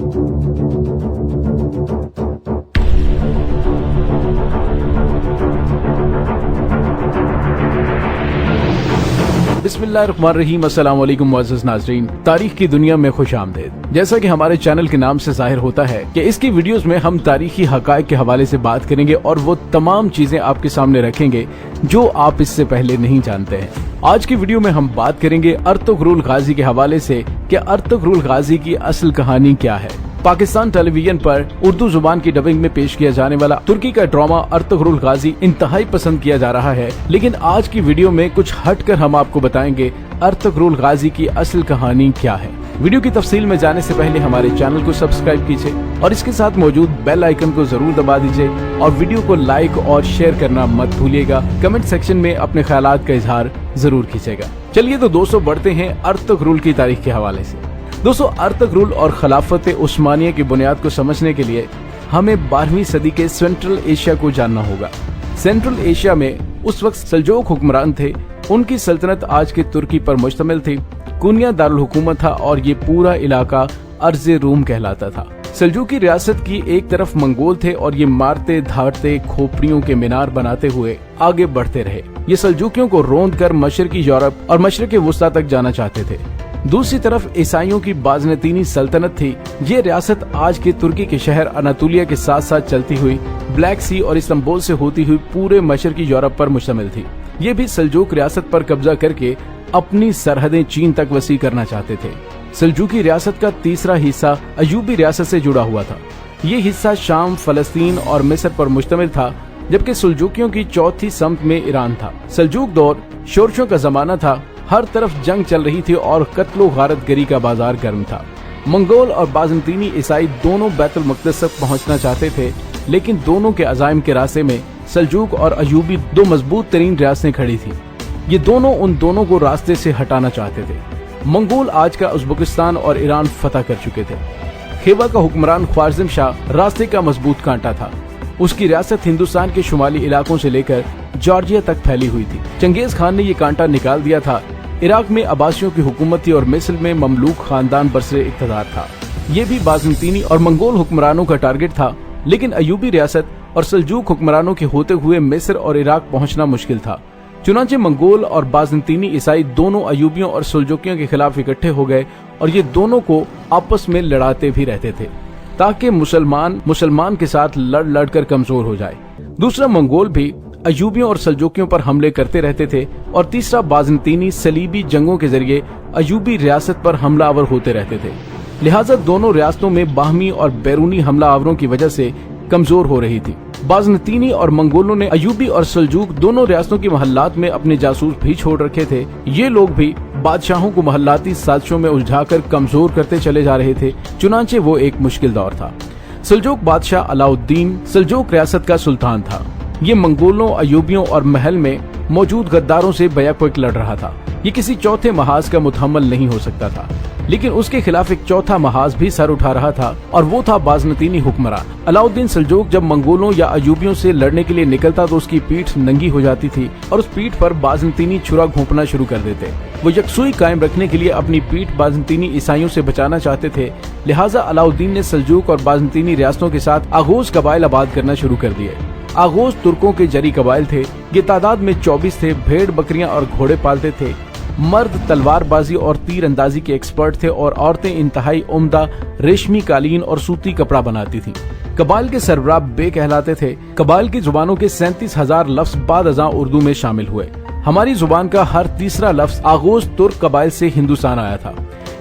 बिस्मिल्लाहिर्रहमानिर्रहीम। अस्सलाम वालेकुम मुअज़्ज़ज़ नाज़रीन, तारीख की दुनिया में खुश आमदीद। जैसा कि हमारे चैनल के नाम से जाहिर होता है कि इसकी वीडियोस में हम तारीखी हक़ाइक़ के हवाले से बात करेंगे और वो तमाम चीजें आपके सामने रखेंगे जो आप इससे पहले नहीं जानते हैं। आज की वीडियो में हम बात करेंगे अर्तुग़रुल गाज़ी के हवाले से कि अर्तुग़रुल गाज़ी की असल कहानी क्या है। पाकिस्तान टेलीविजन पर उर्दू जुबान की डबिंग में पेश किया जाने वाला तुर्की का ड्रामा अर्तुग़रुल गाज़ी इंतहाई पसंद किया जा रहा है, लेकिन आज की वीडियो में कुछ हटकर हम आपको बताएंगे अर्तुग़रुल गाज़ी की असल कहानी क्या है। वीडियो की तफसील में जाने से पहले हमारे चैनल को सब्सक्राइब कीजिए और इसके साथ मौजूद बेल आइकन को जरूर दबा दीजिए और वीडियो को लाइक और शेयर करना मत भूलिएगा। कमेंट सेक्शन में अपने ख्यालात का इजहार जरूर कीजिएगा। चलिए तो दोस्तों बढ़ते हैं अर्तुग़रुल की तारीख के हवाले से। दोस्तों, अर्तुग़रुल और खिलाफत उस्मानिया की बुनियाद को समझने के लिए हमें 12वीं सदी के सेंट्रल एशिया को जानना होगा। सेंट्रल एशिया में उस वक्त सल्जूक़ हुक्मरान थे। उनकी सल्तनत आज के तुर्की पर मुश्तमिल थी। कुनिया दारुल हुकूमत था और ये पूरा इलाका अर्ज़े रूम कहलाता था। सल्जूकी रियासत की एक तरफ मंगोल थे और ये मारते धाड़ते खोपड़ियों के मीनार बनाते हुए आगे बढ़ते रहे। ये सल्जूकियों को रोंद कर मशरकी यूरोप और मशरक़े वुस्ता तक जाना चाहते थे। दूसरी तरफ ईसाइयों की बाज़नतीनी सल्तनत थी। ये रियासत आज के तुर्की के शहर अनातोलिया के साथ साथ चलती हुई ब्लैक सी और इस्तांबुल से होती हुई पूरे मशरकी यूरोप पर मुश्तमिल थी। ये भी सल्जूक रियासत पर कब्जा करके अपनी सरहदें चीन तक वसी करना चाहते थे। सल्जूकी रियासत का तीसरा हिस्सा अयूबी रियासत से जुड़ा हुआ था। ये हिस्सा शाम, फलस्तीन और मिस्र पर मुश्तमिल था, जबकि सल्जूकियों की चौथी समत में ईरान था। सल्जूक दौर शोरशों का जमाना था। हर तरफ जंग चल रही थी और कत्लो गारत गरी का बाजार गर्म था। मंगोल और बाज़नतीनी ईसाई दोनों बैतुल मक़दस तक पहुंचना चाहते थे, लेकिन दोनों के अज़ाइम के रास्ते में सल्जूक और अयूबी दो मजबूत तरीन रियासतें खड़ी थी। ये दोनों उन दोनों को रास्ते से हटाना चाहते थे। मंगोल आज का उज़्बेकिस्तान और ईरान फतह कर चुके थे। खेवा का हुक्मरान ख्वारिज़म शाह रास्ते का मजबूत कांटा था। उसकी रियासत हिंदुस्तान के शुमाली इलाकों से लेकर जॉर्जिया तक फैली हुई थी। चंगेज खान ने ये कांटा निकाल दिया था। इराक में अब्बासियों की हुकूमत थी और मिस्र में ममलूक खानदान बरसरे इक़्तिदार था। ये भी बाज़नतीनी और मंगोल हुक्मरानों का टारगेट था, लेकिन अयूबी रियासत और सल्जूक हुक्मरानों के होते हुए मिस्र और इराक पहुंचना मुश्किल था। चुनांचे मंगोल और बाज़नतीनी ईसाई दोनों अयूबियों और सल्जूकियों के खिलाफ इकट्ठे हो गए और ये दोनों को आपस में लड़ाते भी रहते थे ताकि मुसलमान के साथ लड़ कर कमजोर हो जाए। दूसरा, मंगोल भी अयूबियों और सल्जूकियों पर हमले करते रहते थे और तीसरा, बाज़नतीनी सलीबी जंगों के जरिए अयूबी रियासत पर हमलावर होते रहते थे। लिहाजा दोनों रियासतों में बाहमी और बैरूनी हमलावरों की वजह से कमजोर हो रही थी। बाज़नतीनी और मंगोलों ने अयूबी और सल्जूक दोनों रियासतों की महल्लात में अपने जासूस भी छोड़ रखे थे। ये लोग भी बादशाहों को महल्लाती साजिशों में उलझाकर कमजोर करते चले जा रहे थे। चुनांचे वो एक मुश्किल दौर था। सल्जूक बादशाह अलाउद्दीन सल्जूक रियासत का सुल्तान था। ये मंगोलों, अयूबियों और महल में मौजूद गद्दारों से बैक लड़ रहा था। ये किसी चौथे महाज का मुतहम्मल नहीं हो सकता था, लेकिन उसके खिलाफ एक चौथा महाज भी सर उठा रहा था और वो था बाज़नतीनी हुक्मरान। अलाउद्दीन सल्जूक जब मंगोलों या अयूबियों से लड़ने के लिए निकलता तो उसकी पीठ नंगी हो जाती थी और उस पीठ पर बाज़नतीनी छुरा घोंपना शुरू कर देते। वो यकसुई कायम रखने के लिए अपनी पीठ बाज़नतीनी ईसाइयों से बचाना चाहते थे। लिहाजा अलाउद्दीन ने सल्जूक और बाज़नतीनी रियासतों के साथ आगोज कबाइल आबाद करना शुरू कर दिए। आगोज तुर्कों के जरी कबाइल थे। ये तादाद में 24 थे। भेड़, बकरियां और घोड़े पालते थे। मर्द तलवारबाजी और तीर अंदाजी के एक्सपर्ट थे और औरतें इंतहाई उम्दा रेशमी कालीन और सूती कपड़ा बनाती थीं। कबाइल के सरबराह बे कहलाते थे। कबाइल की जुबानों के 37,000 लफ्ज बाद अज़ां उर्दू में शामिल हुए। हमारी जुबान का हर तीसरा लफ्ज आगोज तुर्क कबाइल से हिंदुस्तान आया था।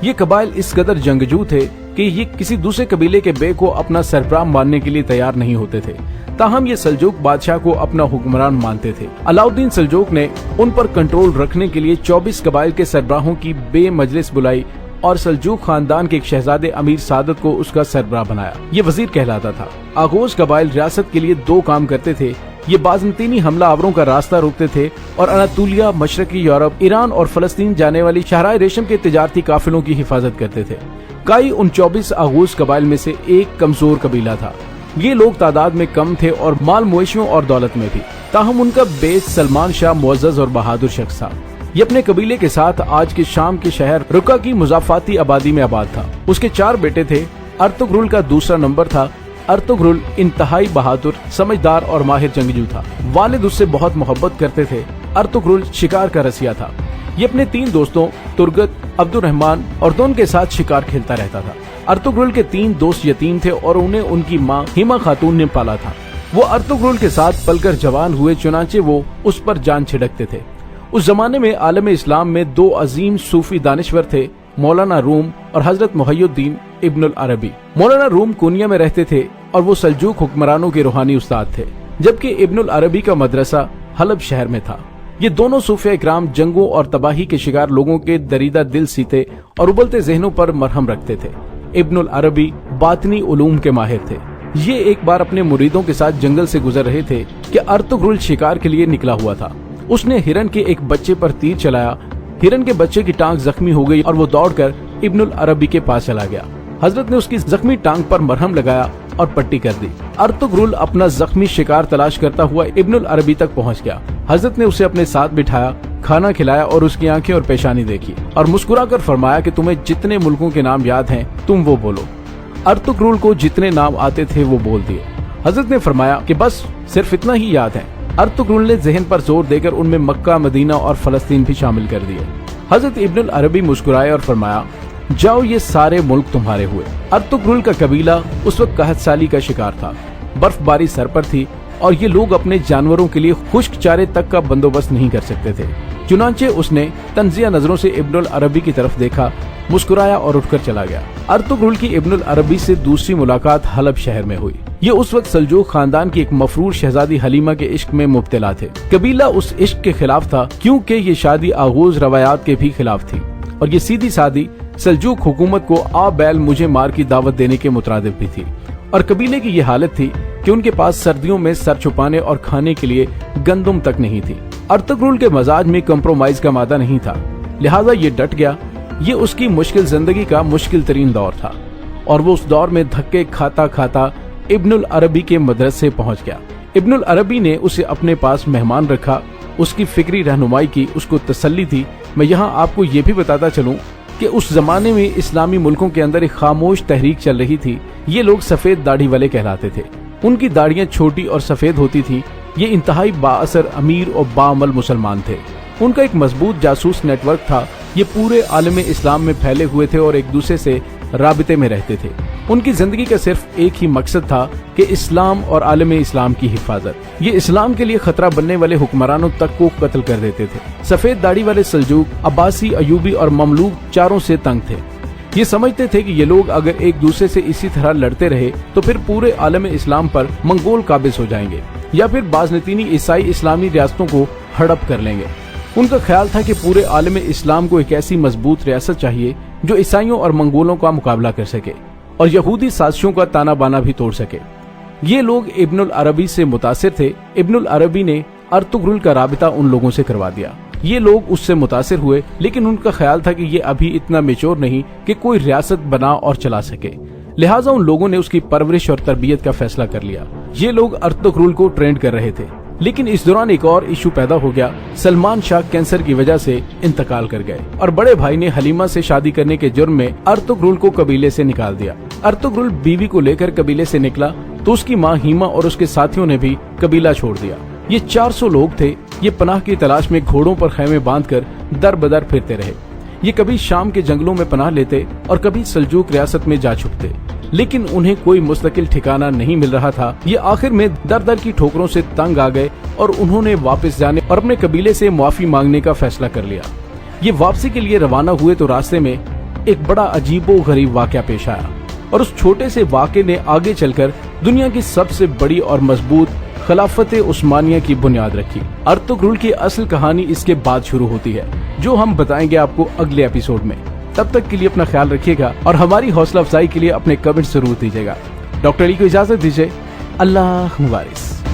ये कबाइल इस कदर जंगजू थे कि ये किसी दूसरे कबीले के बे को अपना सरबराह मानने के लिए तैयार नहीं होते थे। ताहम ये सल्जूक बादशाह को अपना हुक्मरान मानते थे। अलाउद्दीन सल्जूक ने उन पर कंट्रोल रखने के लिए 24 कबाइल के सरबराहों की बे मजलिस बुलाई और सल्जूक खानदान के एक शहजादे अमीर सादत को उसका सरबराह बनाया। ये वजीर कहलाता था। आगोज कबाइल रियासत के लिए दो काम करते थे। ये बाज़नतीनी हमलावरों का रास्ता रोकते थे और अनातोलिया, मशरकी यूरोप, ईरान और फलस्तीन जाने वाली शहराए रेशम के तिजारती काफिलों की हिफाजत करते थे। काई उन 24 आगोज कबाइल में से एक कमजोर कबीला था। ये लोग तादाद में कम थे और माल मवेशियों और दौलत में भी। ताहम उनका बेस सलमान शाह मुअज़्ज़ज़ और बहादुर शख्स था। ये अपने कबीले के साथ आज के शाम के शहर रुका की मुज़ाफ़ाती आबादी में आबाद था। उसके 4 बेटे थे। अर्तुगरुल का दूसरा नंबर था। अर्तुगरुल इंतहाई बहादुर, समझदार और माहिर जंगजू था। वालिद उससे बहुत मोहब्बत करते थे। अर्तुगरुल शिकार का रसिया था। ये अपने 3 दोस्तों तुर्गत, अब्दुर्रहमान और दोन के साथ शिकार खेलता रहता था। अर्तुगरुल के 3 दोस्त यतीम थे और उन्हें उनकी माँ हिमा खातून ने पाला था। वो अर्तुगरुल के साथ पलकर जवान हुए, चुनांचे वो उस पर जान छिड़कते थे। उस जमाने में आलम इस्लाम में 2 अजीम सूफी दानिश्वर थे, मौलाना रूम और हजरत मुहय्यिद्दीन इब्नुल अरबी। मौलाना रूम कोनिया में रहते थे और वो सल्जूक हुक्मरानों के रूहानी उस्ताद थे, जबकि इब्नुल अरबी का मदरसा हलब शहर में था। ये दोनों सूफिया इकराम जंगों और तबाही के शिकार लोगों के दरीदा दिल सीते और उबलते जहनों पर मरहम रखते थे। इब्नुल अरबी बातनी उलूम के माहिर थे। ये एक बार अपने मुरीदों के साथ जंगल से गुजर रहे थे कि अर्तुगरुल शिकार के लिए निकला हुआ था। उसने हिरन के एक बच्चे पर तीर चलाया। हिरन के बच्चे की टांग जख्मी हो गई और वो दौड़कर इब्नुल अरबी के पास चला गया। हजरत ने उसकी जख्मी टांग पर मरहम लगाया और पट्टी कर दी। अर्तुगरुल अपना जख्मी शिकार तलाश करता हुआ इब्नुल अरबी तक पहुंच गया। हजरत ने उसे अपने साथ बिठाया, खाना खिलाया और उसकी आंखें और पेशानी देखी और मुस्कुराकर फरमाया कि तुम्हें जितने मुल्कों के नाम याद हैं तुम वो बोलो। अर्तुगरुल को जितने नाम आते थे वो बोल दिए। हजरत ने फरमाया कि बस सिर्फ इतना ही याद है। अर्तुगरुल ने जहन पर जोर देकर उनमें मक्का, मदीना और फलस्तीन भी शामिल कर दिए। हजरत इब्नुल अरबी मुस्कुराए और फरमाया, जाओ ये सारे मुल्क तुम्हारे हुए। अर्तुगरुल का कबीला उस वक्त कहत साली का शिकार था। बर्फबारी सर पर थी और ये लोग अपने जानवरों के लिए खुश्क चारे तक का बंदोबस्त नहीं कर सकते थे। चुनांचे उसने तंजिया नजरों से इब्नुल अरबी की तरफ देखा, मुस्कुराया और उठकर चला गया। अर्तुगरुल की इब्नुल अरबी से दूसरी मुलाकात हलब शहर में हुई। ये उस वक्त सल्जूक खानदान की एक मफरूर शहजादी हलीमा के इश्क में मुब्तला थे। कबीला उस इश्क के खिलाफ था क्योंकि ये शादी आगोज रवायात के भी खिलाफ थी और ये सीधी सादी सल्जूक हुकूमत को आ बैल मुझे मार की दावत देने के मुतरादिफ भी थी। और कबीले की ये हालत थी कि उनके पास सर्दियों में सर छुपाने और खाने के लिए गंदुम तक नहीं थी। अर्तुगरुल के मजाज में कंप्रोमाइज का मादा नहीं था, लिहाजा ये डट गया। ये उसकी मुश्किल जिंदगी का मुश्किल तरीन दौर था और वो उस दौर में धक्के खाता खाता इब्नुल अरबी के मदरसे पहुंच गया। इब्नुल अरबी ने उसे अपने पास मेहमान रखा, उसकी फिक्री रहनुमाई की, उसको तसल्ली थी। मैं यहाँ आपको ये भी बताता चलूं कि उस जमाने में इस्लामी मुल्कों के अंदर एक खामोश तहरीक चल रही थी। ये लोग सफेद दाढ़ी वाले कहलाते थे। उनकी दाढ़ियां छोटी और सफेद होती थी। ये इंतहाई बाअसर, अमीर और बाअमल मुसलमान थे। उनका एक मजबूत जासूस नेटवर्क था। ये पूरे आलम इस्लाम में फैले हुए थे और एक दूसरे से राबिते में रहते थे। उनकी जिंदगी का सिर्फ एक ही मकसद था कि इस्लाम और आलम इस्लाम की हिफाजत। ये इस्लाम के लिए खतरा बनने वाले हुक्मरानों तक को कत्ल कर देते थे। सफेद दाढ़ी वाले सल्जूक, अब्बासी, अयूबी और ममलूक चारों से तंग थे। ये समझते थे कि ये लोग अगर एक दूसरे से इसी तरह लड़ते रहे तो फिर पूरे आलम इस्लाम पर मंगोल काबिज हो जाएंगे या फिर बाज़नतीनी ईसाई इस्लामी रियासतों को हड़प कर लेंगे। उनका ख्याल था कि पूरे आलम इस्लाम को एक ऐसी मजबूत रियासत चाहिए जो ईसाइयों और मंगोलों का मुकाबला कर सके और यहूदी साजिशों का ताना बाना भी तोड़ सके। ये लोग इब्नुल अरबी से मुतासिर थे। इब्नुल अरबी ने अर्तुगरुल का राबिता उन लोगों से करवा दिया। ये लोग उससे मुतासिर हुए, लेकिन उनका ख्याल था कि ये अभी इतना मेच्योर नहीं कि कोई रियासत बना और चला सके। लिहाजा उन लोगों ने उसकी परवरिश और तरबियत का फैसला कर लिया। ये लोग अर्तुगरुल को ट्रेंड कर रहे थे, लेकिन इस दौरान एक और इशू पैदा हो गया। सलमान शाह कैंसर की वजह से इंतकाल कर गए और बड़े भाई ने हलीमा से शादी करने के जुर्म में अर्तुगरुल को कबीले से निकाल दिया। अर्तुगरुल बीवी को लेकर कबीले से निकला तो उसकी माँ हिमा और उसके साथियों ने भी कबीला छोड़ दिया। ये 400 लोग थे। ये पनाह की तलाश में घोड़ों पर खैमे बांधकर दर बदर फिरते रहे। ये कभी शाम के जंगलों में पनाह लेते और कभी सल्जूक रियासत में जा छुपते, लेकिन उन्हें कोई मुस्तकिल ठिकाना नहीं मिल रहा था। ये आखिर में दर दर की ठोकरों से तंग आ गए और उन्होंने वापस जाने और अपने कबीले से माफी मांगने का फैसला कर लिया। ये वापसी के लिए रवाना हुए तो रास्ते में एक बड़ा अजीबो गरीब वाकया पेश आया और उस छोटे से वाक़े ने आगे चलकर दुनिया की सबसे बड़ी और मजबूत खिलाफत उस्मानिया की बुनियाद रखी। अर्तुगरुल की असल कहानी इसके बाद शुरू होती है, जो हम बताएंगे आपको अगले एपिसोड में। तब तक के लिए अपना ख्याल रखिएगा और हमारी हौसला अफजाई के लिए अपने कमेंट जरूर दीजिएगा। डॉक्टर अली को इजाजत दीजिए। अल्लाह मुबारिक।